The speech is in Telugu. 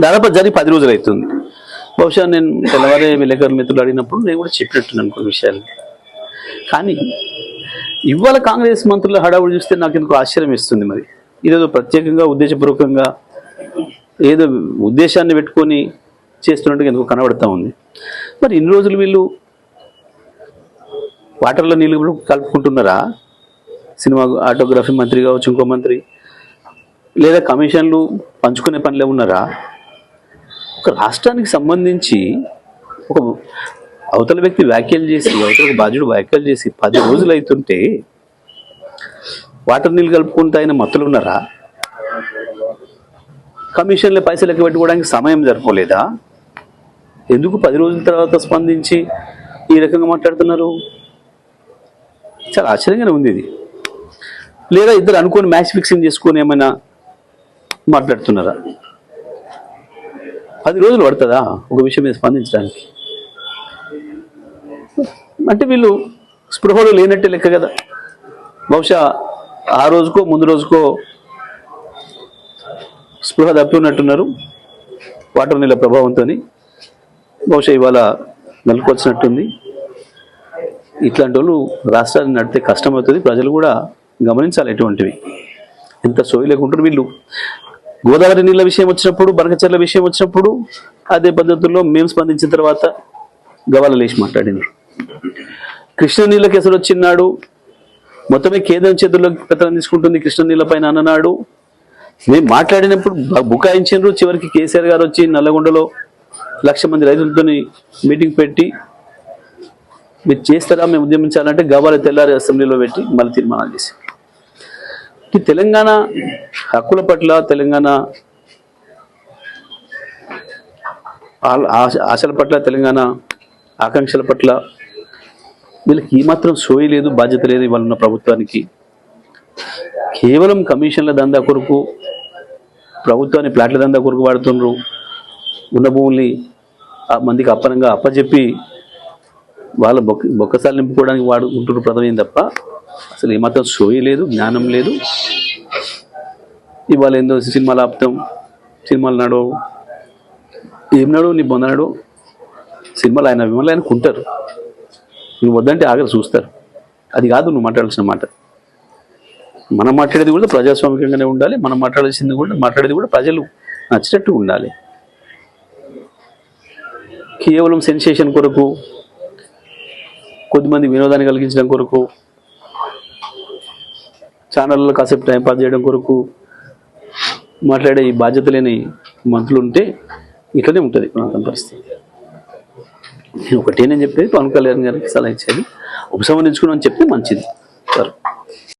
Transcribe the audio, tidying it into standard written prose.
దాదాపు జరిగి 10 రోజులు అవుతుంది. బహుశా నేను తెల్లవారే విలేకరుల మిత్రులు అడిగినప్పుడు నేను కూడా చెప్పినట్టున్నాను కొన్ని విషయాలు. కానీ ఇవాళ కాంగ్రెస్ మంత్రుల హడావుడి చూస్తే నాకు ఎందుకు ఆశ్చర్యం ఇస్తుంది. మరి ఇదేదో ప్రత్యేకంగా ఉద్దేశపూర్వకంగా ఏదో ఉద్దేశాన్ని పెట్టుకొని చేస్తున్నట్టుగా ఎందుకు కనబడతా ఉంది. మరి ఇన్ని రోజులు వీళ్ళు వాటర్లో నీళ్ళు కలుపుకుంటున్నారా? సినిమా ఆటోగ్రఫీ మంత్రి కావచ్చు, ఇంకో మంత్రి, లేదా కమిషన్లు పంచుకునే పనిలో ఉన్నారా? ఒక రాష్ట్రానికి సంబంధించి ఒక అవతల వ్యక్తి వ్యాఖ్యలు చేసి, అవతల బాధ్యుడు వ్యాఖ్యలు చేసి 10 రోజులు అవుతుంటే వాటర్ నీళ్ళు కలుపుకుంటూ ఆయన మత్తులు ఉన్నారా? కమిషన్ల పైసలు లెక్క పెట్టుకోవడానికి సమయం సరిపోలేదా? ఎందుకు 10 రోజుల తర్వాత స్పందించి ఈ రకంగా మాట్లాడుతున్నారు? చాలా ఆశ్చర్యంగానే ఉంది ఇది. లేదా ఇద్దరు అనుకోని మ్యాచ్ ఫిక్సింగ్ చేసుకొని ఏమైనా మాట్లాడుతున్నారా? 10 రోజులు పడుతుందా ఒక విషయం మీద స్పందించడానికి? అంటే వీళ్ళు స్పృహలో లేనట్టే లెక్క కదా. బహుశా ఆ రోజుకో ముందు రోజుకో స్పృహ తప్పి ఉన్నట్టున్నారు వాటర్ నీళ్ళ ప్రభావంతో. బహుశా ఇవాళ నెలకొచ్చినట్టుంది. ఇట్లాంటి వాళ్ళు రాష్ట్రాన్ని నడితే కష్టమవుతుంది. ప్రజలు కూడా గమనించాలి ఎటువంటివి. ఎంత సోయి లేకుంటారు వీళ్ళు. గోదావరి నీళ్ళ విషయం వచ్చినప్పుడు, బనకచెర్ల విషయం వచ్చినప్పుడు అదే పద్ధతుల్లో మేము స్పందించిన తర్వాత గవాల లేచి మాట్లాడినారు. కృష్ణ నీళ్ళ కేసులు వచ్చినాడు, మొత్తమే కేంద్రం చేతుల్లో పెత్తనం తీసుకుంటుంది కృష్ణ నీళ్ళ పైన అన్ననాడు. మేము మాట్లాడినప్పుడు బుకాయించారు. చివరికి కేసీఆర్ గారు వచ్చి నల్లగొండలో 1,00,000 మంది రైతులతో మీటింగ్ పెట్టి మీరు చేస్తారా, మేము ఉద్యమించాలంటే గవాల తెల్లారి అసెంబ్లీలో పెట్టి మళ్ళీ తీర్మానాలు చేశారు. ఈ తెలంగాణ హక్కుల పట్ల, తెలంగాణ ఆశల పట్ల, తెలంగాణ ఆకాంక్షల పట్ల వీళ్ళకి ఏమాత్రం సోయి లేదు, బాధ్యత లేదు. ఇవాళ ఉన్న ప్రభుత్వానికి కేవలం కమిషన్ల దందా కొరకు, ప్రభుత్వాన్ని ప్లాట్ల దందా కొరకు వాడుతున్నారు. ఉన్న భూముల్ని మందికి అప్పనంగా అప్పచెప్పి వాళ్ళ బొక్కసాలు నింపుకోవడానికి వాడుకుంటున్నారు ప్రధానం తప్ప అసలు ఏమాత్రం సోయి లేదు, జ్ఞానం లేదు. ఇవాళ ఏందో సినిమాలు ఆపుతాం, సినిమాలు నాడు ఏం నాడు నీ పొందనాడు సినిమాలు ఆయన అభిమానులు ఆయన కుంటారు. నువ్వు వద్దంటే ఆగరు, చూస్తారు. అది కాదు నువ్వు మాట్లాడాల్సిన మాట. మనం మాట్లాడేది కూడా ప్రజాస్వామికంగానే ఉండాలి. మనం మాట్లాడేది కూడా ప్రజలు నచ్చినట్టు ఉండాలి. కేవలం సెన్సేషన్ కొరకు, కొద్దిమంది వినోదాన్ని కలిగించడం కొరకు, ఛానళ్ళలో కాసేపు టైంపాస్ చేయడం కొరకు మాట్లాడే ఈ బాధ్యత లేని మంత్రులు ఉంటే ఇట్లనే ఉంటుంది మన పరిస్థితి. నేను ఒకటే నేను చెప్పేది, పవన్ కళ్యాణ్ గారికి సలహా ఇచ్చేది ఉపసంహరించుకుని అని చెప్తే మంచిది సార్.